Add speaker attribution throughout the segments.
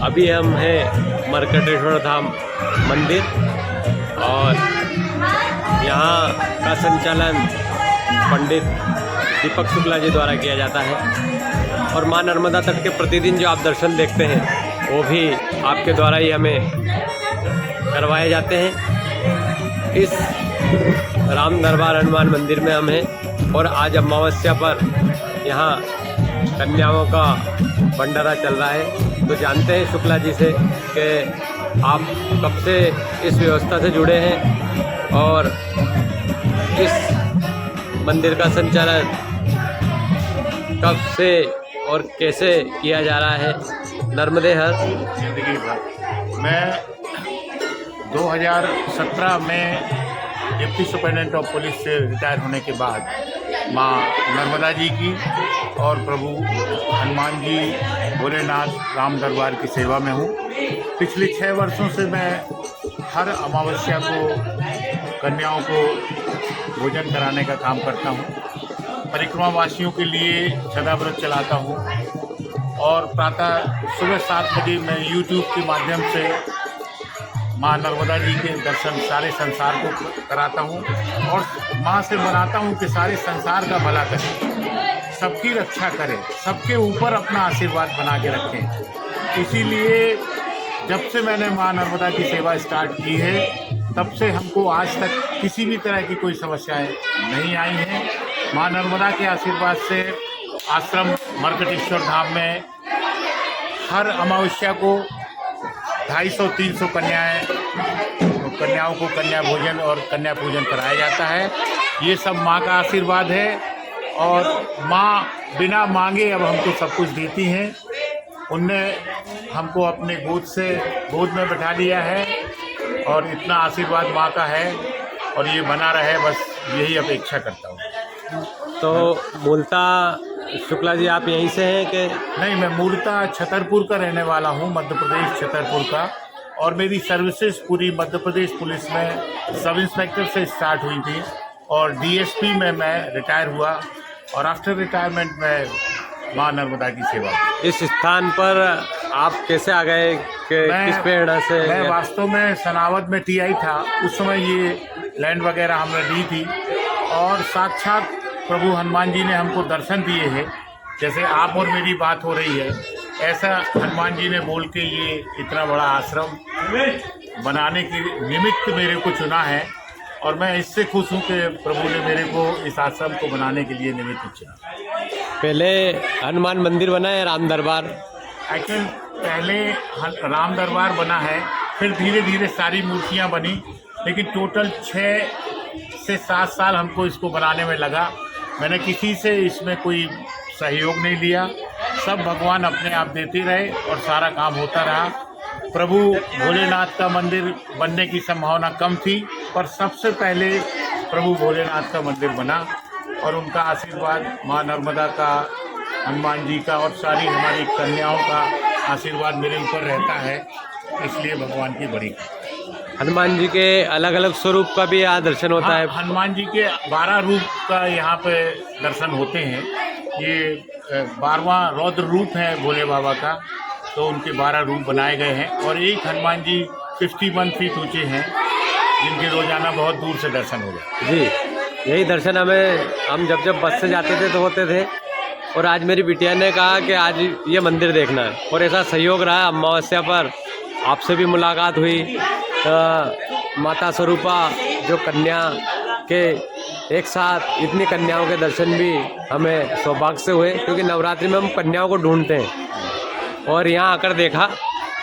Speaker 1: अभी हम हैं मर्कटेश्वर धाम मंदिर और यहाँ का संचालन पंडित दीपक शुक्ला जी द्वारा किया जाता है और माँ नर्मदा तट के प्रतिदिन जो आप दर्शन देखते हैं वो भी आपके द्वारा ही हमें करवाए जाते हैं। इस राम दरबार हनुमान मंदिर में हम हैं और आज अमावस्या पर यहाँ कन्याओं का भंडारा चल रहा है। तो जानते हैं शुक्ला जी से कि आप कब से इस व्यवस्था से जुड़े हैं और इस मंदिर का संचालन कब से और कैसे किया जा रहा है। नर्मदे हर
Speaker 2: जिंदगी भर। मैं 2017 में डिप्टी सुपरिटेंडेंट ऑफ पुलिस से रिटायर होने के बाद माँ नर्मदा जी की और प्रभु हनुमान जी भोलेनाथ राम दरबार की सेवा में हूँ। पिछले 6 वर्षों से मैं हर अमावस्या को कन्याओं को भोजन कराने का काम करता हूँ। परिक्रमा वासियों के लिए सदाव्रत चलाता हूँ और प्रातः सुबह 7 बजे मैं यूट्यूब के माध्यम से माँ नर्मदा जी के दर्शन सारे संसार को कराता हूँ और माँ से मनाता हूँ कि सारे संसार का भला करें, सबकी रक्षा करें, सबके ऊपर अपना आशीर्वाद बना के रखें। इसीलिए जब से मैंने माँ नर्मदा की सेवा स्टार्ट की है तब से हमको आज तक किसी भी तरह की कोई समस्याएं नहीं आई हैं। माँ नर्मदा के आशीर्वाद से आश्रम मर्कटेश्वर धाम में हर अमावस्या को 250-300 कन्याओं को कन्या भोजन और कन्या पूजन कराया जाता है। ये सब माँ का आशीर्वाद है और माँ बिना मांगे अब हमको सब कुछ देती हैं। उनने हमको अपने गोद में बैठा लिया है और इतना आशीर्वाद माँ का है और ये बना रहे, बस यही अपेक्षा करता हूँ।
Speaker 1: तो मूलतः शुक्ला जी आप यहीं से हैं कि
Speaker 2: नहीं? मैं मूलतः छतरपुर का रहने वाला हूँ, मध्य प्रदेश छतरपुर का, और मेरी सर्विसेज पूरी मध्य प्रदेश पुलिस में सब इंस्पेक्टर से स्टार्ट हुई थी और डीएसपी में मैं रिटायर हुआ और आफ्टर रिटायरमेंट में माँ नर्मदा की सेवा की।
Speaker 1: इस स्थान पर आप कैसे आ गए कि किस प्रेरणा से?
Speaker 2: मैं वास्तव में सनावद में टीआई था, उस समय ये लैंड वगैरह हमने ली थी और साक्षात प्रभु हनुमान जी ने हमको दर्शन दिए हैं। जैसे आप और मेरी बात हो रही है, ऐसा हनुमान जी ने बोल के ये इतना बड़ा आश्रम बनाने के निमित्त मेरे को चुना है और मैं इससे खुश हूँ कि प्रभु ने मेरे को इस आश्रम को बनाने के लिए निमित्त चुना।
Speaker 1: पहले हनुमान मंदिर बना है राम दरबार?
Speaker 2: एक्चुअल पहले राम दरबार बना है, फिर धीरे धीरे सारी मूर्तियाँ बनी, लेकिन टोटल 6 से 7 साल हमको इसको बनाने में लगा। मैंने किसी से इसमें कोई सहयोग नहीं लिया, सब भगवान अपने आप देते रहे और सारा काम होता रहा। प्रभु भोलेनाथ का मंदिर बनने की संभावना कम थी, पर सबसे पहले प्रभु भोलेनाथ का मंदिर बना और उनका आशीर्वाद माँ नर्मदा का, हनुमान जी का और सारी हमारी कन्याओं का आशीर्वाद मेरे ऊपर रहता है, इसलिए भगवान की बड़ी।
Speaker 1: हनुमान जी के अलग अलग स्वरूप का भी यहाँ दर्शन होता है?
Speaker 2: हनुमान जी के 12 रूप का यहाँ पे दर्शन होते हैं। ये 12वां रौद्र रूप है भोले बाबा का, तो उनके 12 रूप बनाए गए हैं और एक हनुमान जी 51 फीट ऊंचे हैं जिनके रोजाना बहुत दूर से दर्शन हो जाते हैं।
Speaker 1: जी, यही दर्शन हम जब बस से जाते थे तो होते थे और आज मेरी बिटिया ने कहा कि आज ये मंदिर देखना है और ऐसा सहयोग रहा। अमावस्या पर आपसे भी मुलाकात हुई। माता स्वरूपा जो कन्या के एक साथ इतनी कन्याओं के दर्शन भी हमें सौभाग्य से हुए, क्योंकि नवरात्रि में हम कन्याओं को ढूंढते हैं और यहाँ आकर देखा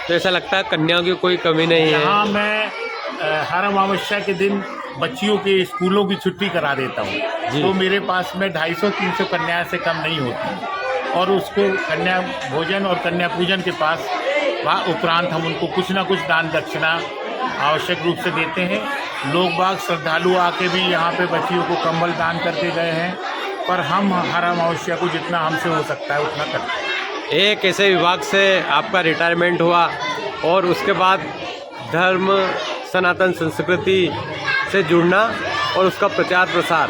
Speaker 1: तो ऐसा लगता है कन्याओं की कोई कमी नहीं है।
Speaker 2: यहाँ मैं हर अमावस्या के दिन बच्चियों के स्कूलों की छुट्टी करा देता हूँ, तो मेरे पास में 250-300 कन्याएं से कम नहीं होती और उसको कन्या भोजन और कन्या पूजन के पास उपरांत हम उनको कुछ ना कुछ दान दक्षिणा आवश्यक रूप से देते हैं। लोग बाग श्रद्धालु आके भी यहाँ पे बच्चियों को कंबल दान करके गए हैं, पर हम हर अमावस्या को जितना हमसे हो सकता है उतना करते हैं।
Speaker 1: एक ऐसे विभाग से आपका रिटायरमेंट हुआ और उसके बाद धर्म सनातन संस्कृति से जुड़ना और उसका प्रचार प्रसार,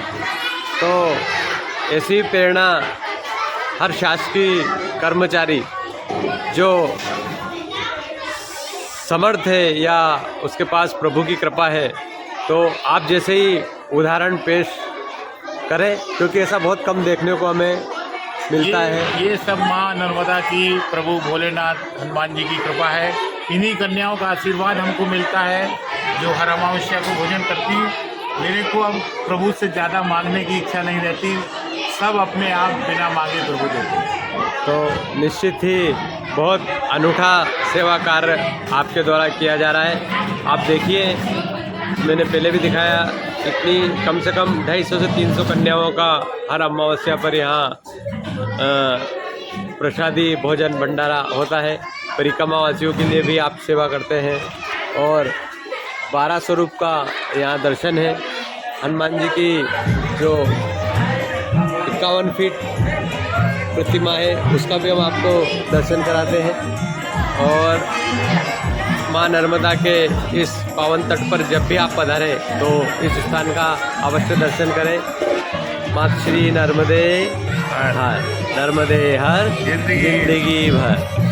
Speaker 1: तो ऐसी प्रेरणा हर शासकीय कर्मचारी जो समर्थ है या उसके पास प्रभु की कृपा है, तो आप जैसे ही उदाहरण पेश करें, क्योंकि ऐसा बहुत कम देखने को हमें मिलता है।
Speaker 2: ये सब माँ नर्मदा की, प्रभु भोलेनाथ हनुमान जी की कृपा है। इन्हीं कन्याओं का आशीर्वाद हमको मिलता है जो हर अमावस्या को भोजन करती। मेरे को अब प्रभु से ज़्यादा मांगने की इच्छा नहीं रहती, सब अपने आप बिना मांगे प्रभु देते।
Speaker 1: तो निश्चित ही बहुत अनूठा सेवा कार्य आपके द्वारा किया जा रहा है। आप देखिए, मैंने पहले भी दिखाया, इतनी कम से कम 250 से 300 कन्याओं का हर अमावस्या पर यहाँ प्रसादी भोजन भंडारा होता है। परिक्रमावासियों के लिए भी आप सेवा करते हैं और 12 स्वरूप का यहाँ दर्शन है। हनुमान जी की जो 51 फीट प्रतिमा है उसका भी हम आपको दर्शन कराते हैं। और माँ नर्मदा के इस पावन तट पर जब भी आप पधारें तो इस स्थान का अवश्य दर्शन करें। मात श्री नर्मदे हर, नर्मदे हर जिंदगी भर।